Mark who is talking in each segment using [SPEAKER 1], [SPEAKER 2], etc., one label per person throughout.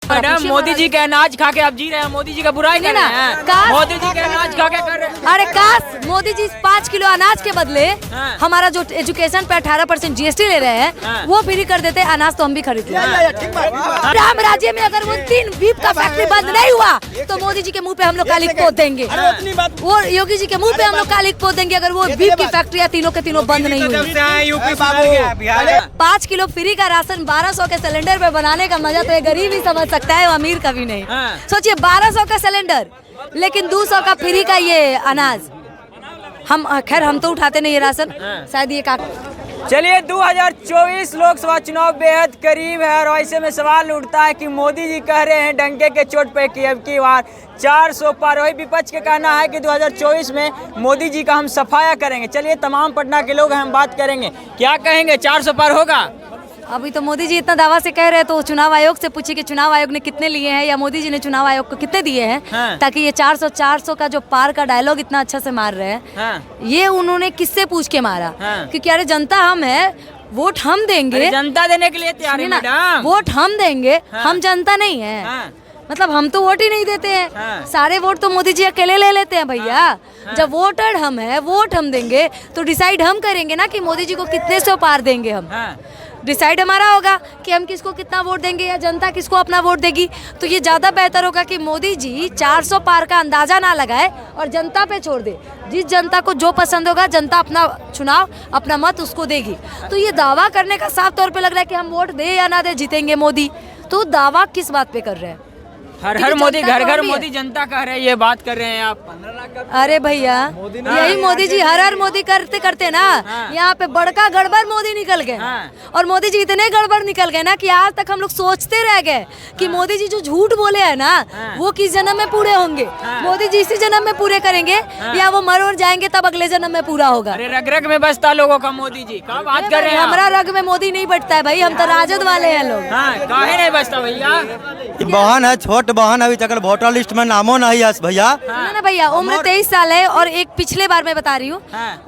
[SPEAKER 1] Madam Modi ji के अनाज खा के आप जी रहे हैं, मोदी जी का बुराई कर रहे हैं। मोदी जी के अनाज खा के कर रहे हैं।
[SPEAKER 2] अरे काश मोदी जी 5 किलो अनाज के बदले हमारा जो एजुकेशन पे 18% GST ले रहे हैं वो फ्री कर देते, अनाज तो हम भी खरीद लेते। राम राज्य में अगर वो 3 बीप का फैक्ट्री बंद नहीं हुआ तो मोदी जी के मुंह पे हम लोग कालिक पोत देंगे, वो योगी जी के मुंह पे हम लोग कालिक पोत देंगे अगर वो बीप की फैक्ट्रियाँ तीनों के तीनों बंद नहीं हुई। 5 किलो फ्री का राशन 1200 के सिलेंडर पे बनाने का मजा तो ये गरीब ही समझ सकता है, अमीर कभी नहीं। सोचिए 1200 का सिलेंडर लेकिन 200 का फ्री का ये अनाज। हम खैर हम तो उठाते नहीं ये राशन, शायद ये का।
[SPEAKER 1] चलिए 2024 लोकसभा चुनाव बेहद करीब है और ऐसे में सवाल उठता है कि मोदी जी कह रहे हैं डंके के चोट पे कि अब की बार 400 पार। वही विपक्ष का कहना है कि 2024 में मोदी जी का हम सफाया करेंगे। चलिए तमाम पटना के लोग हम बात करेंगे, क्या कहेंगे 400 पार होगा?
[SPEAKER 2] अभी तो मोदी जी इतना दावा से कह रहे हैं तो चुनाव आयोग से पूछिए कि चुनाव आयोग ने कितने लिए हैं या मोदी जी ने चुनाव आयोग को कितने दिए हैं, ताकि ये 400 का जो पार का डायलॉग इतना अच्छा से मार रहे हैं। ये उन्होंने किससे पूछ के मारा? क्योंकि अरे जनता हम है, वोट हम देंगे,
[SPEAKER 1] जनता देने के लिए तैयार है मैडम।
[SPEAKER 2] वोट हम देंगे, हम जनता नहीं है। मतलब हम तो वोट ही नहीं देते हैं, सारे वोट तो मोदी जी अकेले ले लेते हैं भैया। जब वोटर हम है, वोट हम देंगे तो डिसाइड हम करेंगे ना कि मोदी जी को कितने से पार देंगे। हम डिसाइड हमारा होगा कि हम किसको कितना वोट देंगे या जनता किसको अपना वोट देगी। तो ये ज़्यादा बेहतर होगा कि मोदी जी 400 पार का अंदाज़ा ना लगाए और जनता पे छोड़ दे। जिस जनता को जो पसंद होगा जनता अपना चुनाव अपना मत उसको देगी। तो ये दावा करने का साफ तौर पे लग रहा है कि हम वोट दे या ना दे जीतेंगे मोदी। तो दावा किस बात पे कर रहे हैं?
[SPEAKER 1] हर हर मोदी, घर घर मोदी, जनता कह रहे हैं, ये बात कर रहे हैं आप।
[SPEAKER 2] अरे भैया यही मोदी जी हर हर मोदी करते करते ना यहाँ पे बड़का गड़बड़ मोदी निकल गए। और मोदी जी इतने गड़बड़ निकल गए ना कि आज तक हम लोग सोचते रह गए कि मोदी जी जो झूठ बोले हैं ना वो किस जन्म में पूरे होंगे। मोदी जी इसी जन्म में पूरे करेंगे या वो मर और जाएंगे तब अगले जन्म में पूरा होगा।
[SPEAKER 1] अरे रग रग में बसता लोगों का मोदी जी, क्या बात कर रहे हैं?
[SPEAKER 2] हमारा रग में मोदी नहीं बटता है भाई, हम तो राजद वाले हैं लोग।
[SPEAKER 1] काहे नहीं बसता भैया?
[SPEAKER 3] बहन है, छोट बहन, अभी तक वोटर लिस्ट में नामो नहीं है भैया।
[SPEAKER 2] ना भैया उम्र 23 साल है और एक पिछले बार मैं बता रही हूँ,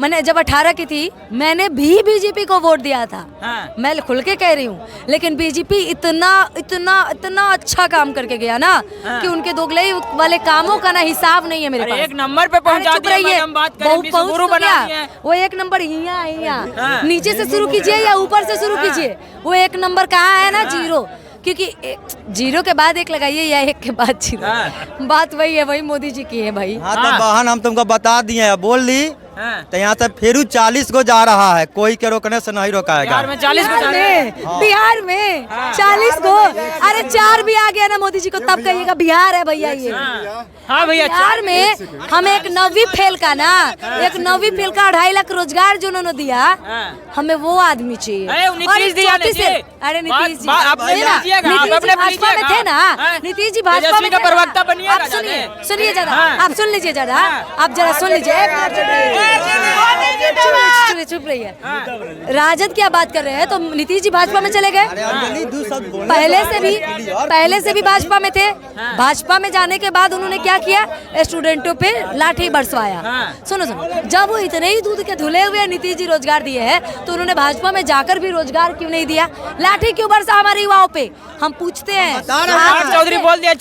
[SPEAKER 2] मैंने जब 18 की थी मैंने भी बीजेपी को वोट दिया था। मैं खुल के कह रही हूँ, लेकिन बीजेपी इतना इतना इतना अच्छा काम करके गया ना कि उनके दोगले वाले कामों का ना हिसाब नहीं है मेरे पास।
[SPEAKER 1] एक नंबर पे पहुंचा दिया मैडम, बात करें विश्वगुरु बना दिया।
[SPEAKER 2] वो एक नंबर यहाँ नीचे से शुरू कीजिए या ऊपर से शुरू कीजिए, वो एक नंबर कहाँ है ना, 0। क्योंकि 0 के बाद 1 लगाइए या 1 के बाद 0, बात वही है, वही मोदी जी की है भाई।
[SPEAKER 3] हाँ तो बहन हम तुमको बता दिए, बोल दी तो यहाँ से फिर 40 को जा रहा है, कोई के रोकने से नहीं रोकाएगा।
[SPEAKER 1] बिहार में 40 को,
[SPEAKER 2] बिहार में 40 को, अरे 4 भी आ गया ना मोदी जी को तब कहिएगा बिहार है भैया ये।
[SPEAKER 1] हाँ भैया,
[SPEAKER 2] बिहार में हमें एक 9वीं फेल का ना, एक 9वीं फेल का 2.5 लाख रोजगार जो उन्होंने दिया, हमें वो आदमी चाहिए।
[SPEAKER 1] अरे नीतीश जी,
[SPEAKER 2] अरे नीतीश जी भाजपा में थे ना, नीतीश जी भाजपा में
[SPEAKER 1] प्रवक्ता बनिए।
[SPEAKER 2] आप सुनिए जरा, आप सुन लीजिए जरा, आप जरा सुन लीजिए, चुप रहिए। राजद क्या बात कर रहे हैं? तो नीतीश जी भाजपा में चले गए, पहले से भी भाजपा में थे। भाजपा में जाने के बाद उन्होंने क्या किया, स्टूडेंटों पे लाठी बरसवाया। सुनो जब वो इतने ही दूध के धुले हुए नीतीश जी रोजगार दिए हैं तो उन्होंने भाजपा में जाकर भी रोजगार क्यों नहीं दिया? लाठी क्यों बरसा हमारे युवाओं पे? हम पूछते हैं।
[SPEAKER 1] चौधरी बोल दिया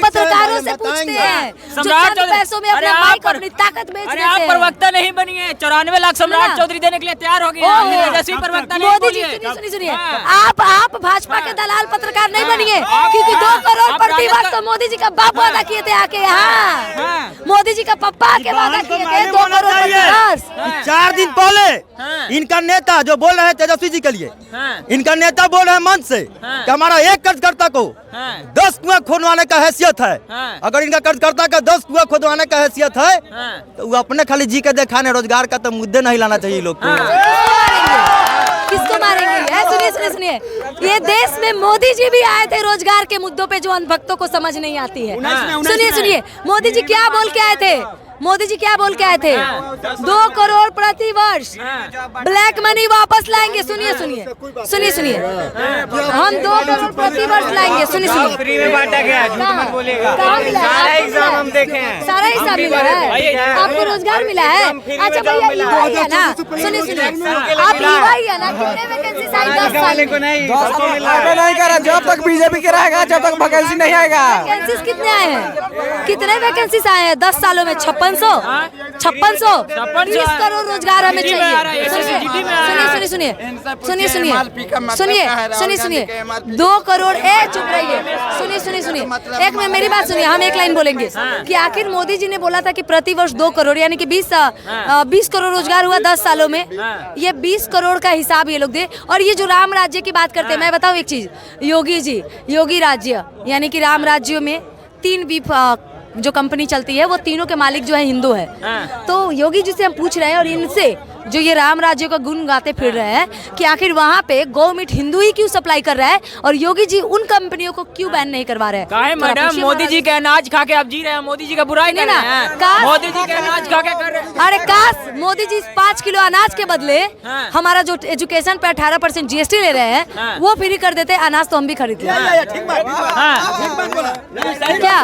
[SPEAKER 2] पत्रकारों से पूछते हैं, पैसों में अपना माइक अपनी ताकत बेच रहे हैं।
[SPEAKER 1] आप प्रवक्ता नहीं बनिए, 94 लाख सम्राट चौधरी देने के लिए तैयार हो गए। तेजस्वी प्रवक्ता नहीं
[SPEAKER 2] बनिए। सुनिए आप भाजपा के दलाल पत्रकार नहीं बनिए, क्योंकि 2 करोड़ प्रति वर्ष तो मोदी जी का बाप वादा किए थे आके यहाँ, मोदी जी का पप्पा के वादा किए थे 2 करोड़ प्रति वर्ष।
[SPEAKER 3] 4 दिन पहले इनका नेता जो बोल रहे हैं तेजस्वी जी के लिए, इनका नेता बोल रहे हैं मंच से कि हमारा एक कार्यकर्ता को 10 कुआं खोदवाने का हैसियत है। अगर इनका कार्यकर्ता का 10 कुआं खोदवाने का हैसियत है तो वो अपने खाली जी के दिखाने, रोजगार का तो मुद्दे नहीं लाना चाहिए लोग को।
[SPEAKER 2] किसको मारेंगे? सुनिए ये देश में मोदी जी भी आए थे रोजगार के मुद्दों पे जो अनभक्तों को समझ नहीं आती है। सुनिए मोदी जी क्या बोल के आए थे? मोदी जी क्या बोल के आए थे? 2 करोड़ प्रति वर्ष ब्लैक मनी वापस लाएंगे। सुनिए सुनिए सुनिए सुनिए, हम 2 करोड़ प्रति वर्ष लाएंगे। सुनिए सुनिए,
[SPEAKER 1] फ्री में बांटा गया, झूठ मत बोलिएगा।
[SPEAKER 2] सारा
[SPEAKER 1] एग्जाम हम देखे हैं,
[SPEAKER 2] सारा हिसाब मिला है, आपको रोजगार मिला है। अच्छा भैया युवा ही है ना, सुनिए सुनिए, आप युवा ही है ना, कितने वैकेंसी आई 10 साल में?
[SPEAKER 4] नहीं करा, जब तक बीजेपी के रहेगा जब तक वैकेंसी नहीं आएगा।
[SPEAKER 2] वैकेंसीज कितने आए हैं? कितने वैकेंसीज आए हैं 10 सालों में? 5600 20 करोड़ रोजगार हमें चाहिए। सुनिए सुनिए सुनिए सुनिए सुनिए सुनिए सुनिए 2 करोड़ चुप रहिए, सुनिए सुनिए सुनिए, एक में मेरी बात सुनिए, हम एक लाइन बोलेंगे कि आखिर मोदी जी ने बोला था कि प्रति वर्ष 2 करोड़ यानी कि 20 करोड़ रोजगार हुआ 10 सालों में। ये 20 करोड़ का हिसाब ये लोग दे। और ये जो राम राज्य की बात करते हैं, मैं बताऊँ एक चीज, योगी राज्य यानी कि राम राज्यों में 3 बीप जो कंपनी चलती है वो तीनों के मालिक जो है हिंदू है। तो योगी जी से हम पूछ रहे हैं और इनसे जो ये राम राज्य का गुण गाते फिर रहे हैं कि आखिर वहाँ पे गौ मीट हिंदू ही क्यों सप्लाई कर रहा है और योगी जी उन कंपनियों को क्यों बैन नहीं करवा रहे हैं?
[SPEAKER 1] मैडम मोदी जी के अनाज खा के आप जी रहे हैं, मोदी जी का बुराई नहीं ना, मोदी जी के अनाज खा के कर रहे हैं।
[SPEAKER 2] अरे काश मोदी जी 5 किलो अनाज के बदले हमारा जो एजुकेशन पे 18% GST ले रहे हैं वो फ्री कर देते, अनाज तो हम भी खरीद लेते। क्या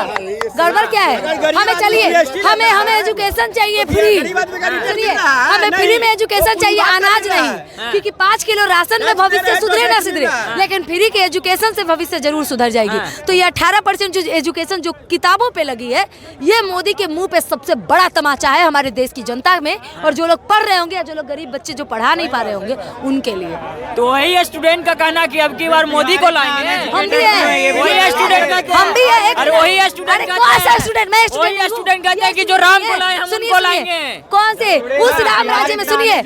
[SPEAKER 2] गड़बड़ क्या है? हमें चलिए, हमें एजुकेशन चाहिए फ्री, सुनिए, हमें फ्री में एजुकेशन चाहिए, अनाज नहीं, क्योंकि 5 किलो राशन में भविष्य सुधरे ना सुधरे, लेकिन फ्री के एजुकेशन से भविष्य जरूर सुधर जाएगी। तो ये 18% जो एजुकेशन जो किताबों पे लगी है, ये मोदी के मुंह पे सबसे बड़ा तमाचा है हमारे देश की जनता में, और जो लोग पढ़ रहे होंगे, जो लोग गरीब बच्चे जो पढ़ा नहीं पा रहे होंगे उनके लिए।
[SPEAKER 1] तो वही स्टूडेंट का कहना कि अब की बार मोदी को लाएंगे।
[SPEAKER 2] हम भी है,
[SPEAKER 1] वही स्टूडेंट का,
[SPEAKER 2] हम भी है,
[SPEAKER 1] अरे वही स्टूडेंट का, वही स्टूडेंट कहते हैं कि जो राम को लाए हम उनको लाएंगे। कौन
[SPEAKER 2] से? उस राम राज्य में, सुनिए,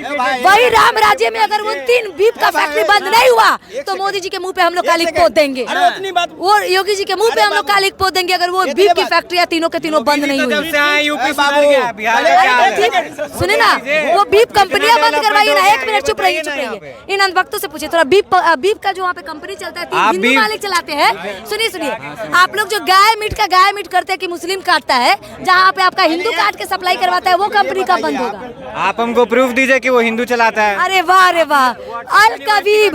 [SPEAKER 2] वही राम राज्य में अगर वो 3 बीप का फैक्ट्री बंद नहीं हुआ तो मोदी जी के मुंह पे हम लोग कालिक पोत देंगे, वो योगी जी के मुंह पे हम लोग कालिक पोत देंगे अगर वो बीप की फैक्ट्रियां तीनों के तीनों बंद नहीं हुई। सुने ना, वो बीप कंपनियां बंद करवाइए ना। 1 मिनट चुप रहिए, चुप रहिए, इन अनभक्तों से पूछिए थोड़ा। बीप का जो वहाँ पे कंपनी चलता है, 3 हिंदू मालिक चलाते हैं। सुनिए सुनिए, आप लोग जो गाय मीट करते हैं कि मुस्लिम काटता है, जहाँ पे आपका हिंदू काट के सप्लाई करवाता है, वो कंपनी कब बंद होगा?
[SPEAKER 4] आप हमको प्रूफ दीजिए कि वो हिंदू चलाता है।
[SPEAKER 2] अरे वाह, अल कबीब,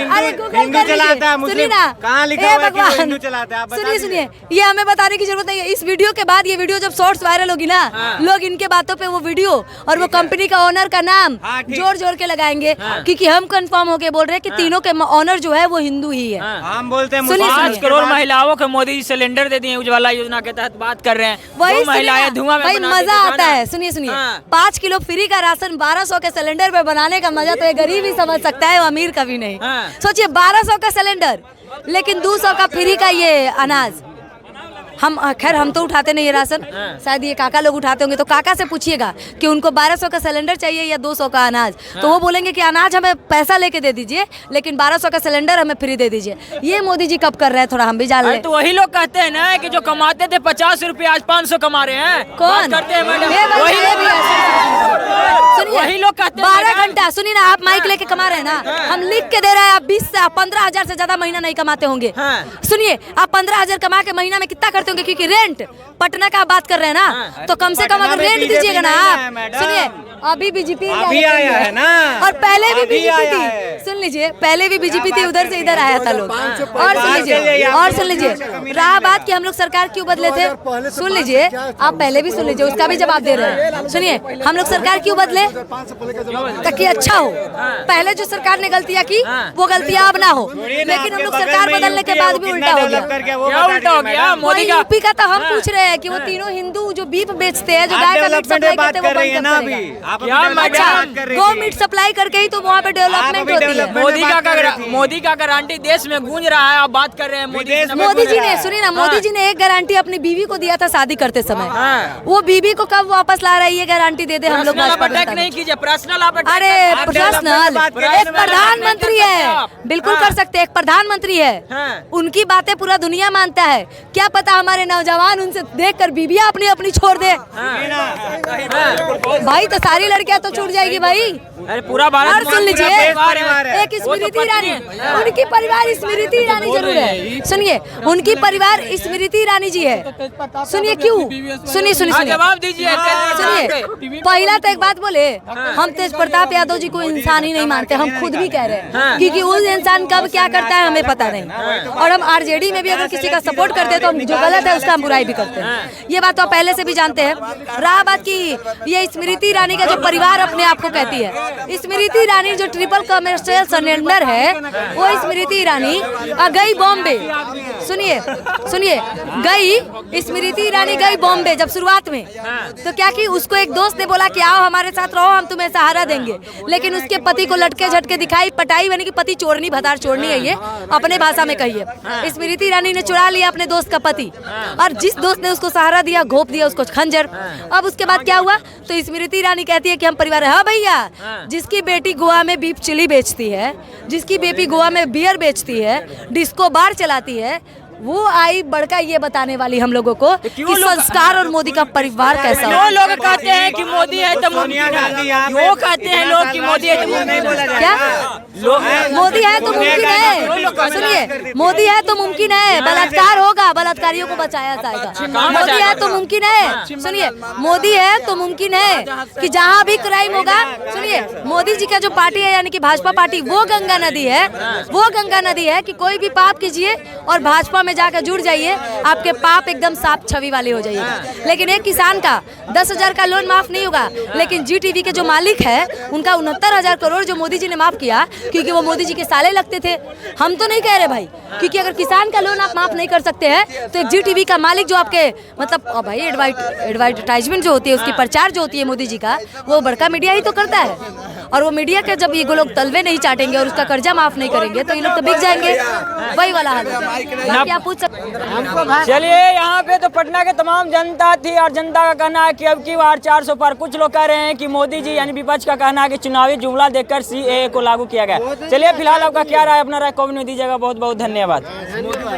[SPEAKER 2] अरे
[SPEAKER 4] हिंदू चलाता है, मुस्लिम कहाँ लिखा हुआ है कि वो हिंदू चलाता है?
[SPEAKER 2] सुनिए सुनिए, ये हमें बताने की जरूरत नहीं है। इस वीडियो के बाद, ये वीडियो जब शॉर्ट्स वायरल होगी ना, लोग इनके बातों पे वो वीडियो और वो कंपनी का ओनर का नाम जोड़ के लगाएंगे, क्योंकि हम कंफर्म होके बोल रहे हैं कि तीनों के ओनर जो है वो हिंदू ही है।
[SPEAKER 4] हम बोलते हैं
[SPEAKER 1] 5 करोड़ महिलाओं को मोदी जी सिलेंडर दे दिए, उज्ज्वला योजना के तहत बात कर रहे हैं।
[SPEAKER 2] वही
[SPEAKER 1] महिलाएं धुआं में
[SPEAKER 2] मजा आता है। सुनिए सुनिए, 5 किलो फ्री का राशन 1200 के सिलेंडर पे बनाने का मजा तो ये गरीब ही समझ सकता है, वो अमीर कभी नहीं। सोचिए 1200 का सिलेंडर, लेकिन 200 का फ्री का ये अनाज। हम खैर हम तो उठाते नहीं है राशन, शायद ये काका लोग उठाते होंगे, तो काका से पूछिएगा कि उनको 1200 का सिलेंडर चाहिए या 200 का अनाज, तो वो बोलेंगे कि अनाज हमें पैसा लेके दे दीजिए, लेकिन 1200 का सिलेंडर हमें फ्री दे दीजिए। ये मोदी जी कब कर रहे हैं, थोड़ा हम भी जान लें।
[SPEAKER 1] तो वही लोग कहते हैं ना कि जो कमाते थे 50 रुपए आज 500 कमा रहे हैं।
[SPEAKER 2] कौन
[SPEAKER 1] करते हैं मैडम?
[SPEAKER 2] वही लोग कहते हैं 12 घंटा। सुनिए ना, आप माइक लेके कमा रहे हैं ना, हम लिख के दे रहे हैं, आप 20 से 15,000 से ज्यादा महीना नहीं कमाते होंगे। सुनिए, आप 15,000 कमा के महीना में कितना करते होंगे, क्योंकि रेंट पटना का बात कर रहे हैं ना, तो कम से कम अगर रेंट दीजिएगा ना आप। सुनिए, अभी बीजेपी
[SPEAKER 4] आया है ना,
[SPEAKER 2] और पहले भी बीजेपी थी। सुन लीजिए, पहले भी बीजेपी थी, उधर से इधर आया था लोग। और सुन लीजिए, रहा बात कि हम लोग सरकार क्यों बदले थे। सुन लीजिए, आप पहले भी सुन लीजिए, उसका भी जवाब दे रहे हैं। सुनिए, हम लोग सरकार क्यों बदले, ताकि अच्छा हो। पहले जो सरकार ने गलतियाँ की वो गलतियाँ अब ना हो, लेकिन हम लोग सरकार बदलने के बाद भी उल्टा हो गया।
[SPEAKER 1] मोदी का
[SPEAKER 2] यूपी का तो हम पूछ रहे हैं कि वो तीनों हिंदू जो बीफ बेचते हैं, जो गाय का मीट सप्लाई करते हैं, वो बंद कब करेगा? गौ मीट सप्लाई करके ही तो वहाँ पे डेवलपमेंट होती है।
[SPEAKER 1] मोदी का गारंटी देश में गूंज रहा है, आप बात कर रहे हैं
[SPEAKER 2] मोदी जी ने। सुनिए ना, मोदी जी ने एक गारंटी अपनी बीवी को दिया था शादी करते समय, वो बीवी को कब वापस ला रहा है, ये गारंटी दे दे हम लोग।
[SPEAKER 1] नहीं कीजिए पर्सनल।
[SPEAKER 2] अरे पर्सनल, एक प्रधानमंत्री है, बिल्कुल कर सकते, एक प्रधानमंत्री है, उनकी बातें पूरा दुनिया मानता है। क्या पता हमारे नौजवान उनसे देखकर बीबियां अपनी अपनी छोड़ दे। भाई तो सारी लड़कियां तो छूट जाएगी भाई।
[SPEAKER 1] अरे पूरा भारत
[SPEAKER 2] और सुन लीजिए,
[SPEAKER 1] परिवार है।
[SPEAKER 2] एक स्मृति ईरानी, उनकी परिवार स्मृति ईरानी जरूर है। सुनिए, उनकी परिवार स्मृति ईरानी जी है। सुनिए क्यों, सुनिए सुनिए सुनिए,
[SPEAKER 1] जवाब दीजिए।
[SPEAKER 2] सुनिए, पहला तो एक बात बोले, हम तेज प्रताप यादव जी को इंसान ही नहीं मानते, हम खुद भी कह रहे हैं, क्योंकि वो इंसान कब क्या करता है हमें पता नहीं। और हम आरजेडी में भी अगर किसी का सपोर्ट करते हैं तो हम जो गलत है उसका हम बुराई भी करते हैं, ये बात तो आप पहले से भी जानते हैं। रहा बात की ये स्मृति ईरानी का जो परिवार अपने आप को कहती है, स्मृति ईरानी जो ट्रिपल कमर्शियल सरेंडर है, वो स्मृति ईरानी गई बॉम्बे। सुनिए सुनिए, गई स्मृति ईरानी गई बॉम्बे जब शुरुआत में, तो क्या कि उसको एक दोस्त ने बोला कि आओ हमारे साथ रहो, हम तुम्हें सहारा देंगे, लेकिन उसके पति को लटके झटके दिखाई पटाई, यानी कि पति चोरनी भतार चोरनी है, ये अपने भाषा में कहिए। स्मृति ईरानी ने चुरा लिया अपने दोस्त का पति, और जिस दोस्त ने उसको सहारा दिया घोप दिया उसको खंजर। अब उसके बाद क्या हुआ, तो स्मृति ईरानी कहती है कि हम परिवार है। हाँ भैया, जिसकी बेटी गोवा में बीफ चिली बेचती है, जिसकी बेटी गोवा में बियर बेचती है, डिस्को बार चलाती है, वो आई बड़का ये बताने वाली हम लोगों को कि संस्कार और मोदी का परिवार कैसा
[SPEAKER 1] क्यों लोग कहते हैं कि मोदी है तो मुमकिन है, क्यों कहते हैं लोग कि मोदी है तो मुमकिन है?
[SPEAKER 2] क्या मोदी है तो मुमकिन है? सुनिए, मोदी है तो मुमकिन है, बलात्कार होगा, बलात्कारियों को बचाया जाएगा। मोदी है तो मुमकिन है, सुनिए, मोदी है तो मुमकिन है कि जहाँ भी क्राइम होगा, सुनिए, मोदी जी का जो पार्टी है यानी कि भाजपा पार्टी, वो गंगा नदी है, वो गंगा नदी है कि कोई भी पाप कीजिए और भाजपा में जाकर जुड़ जाइए, आपके पाप एकदम साफ छवि वाले हो जाइएगा। लेकिन एक किसान का 10,000 का लोन माफ नहीं होगा, लेकिन GTV के जो मालिक है उनका 69,000 करोड़ जो मोदी जी ने माफ किया, क्योंकि वो मोदी जी के साले लगते थे। हम तो नहीं कह रहे भाई, क्योंकि अगर किसान का लोन आप माफ नहीं कर सकते हैं तो एक GTV का मालिक जो आपके मतलब भाई एडवर्टाइजमेंट जो होती है, उसकी प्रचार जो होती है मोदी जी का, वो बड़का मीडिया ही तो करता है। और वो मीडिया के जब ये लोग तलवे नहीं चाटेंगे और उसका कर्जा माफ नहीं करेंगे तो ये लोग तो बिक जाएंगे, वही वाला हाल है। क्या पूछ सकते?
[SPEAKER 1] चलिए, यहाँ पे तो पटना के तमाम जनता थी और जनता का कहना है कि अब की बार 400 पर। कुछ लोग कह रहे हैं कि मोदी जी यानी विपक्ष का कहना है कि चुनावी जुमला देकर CAA को लागू किया गया। चलिए, फिलहाल आपका क्या राय, अपना राय कमेंट में दीजिएगा। बहुत बहुत धन्यवाद।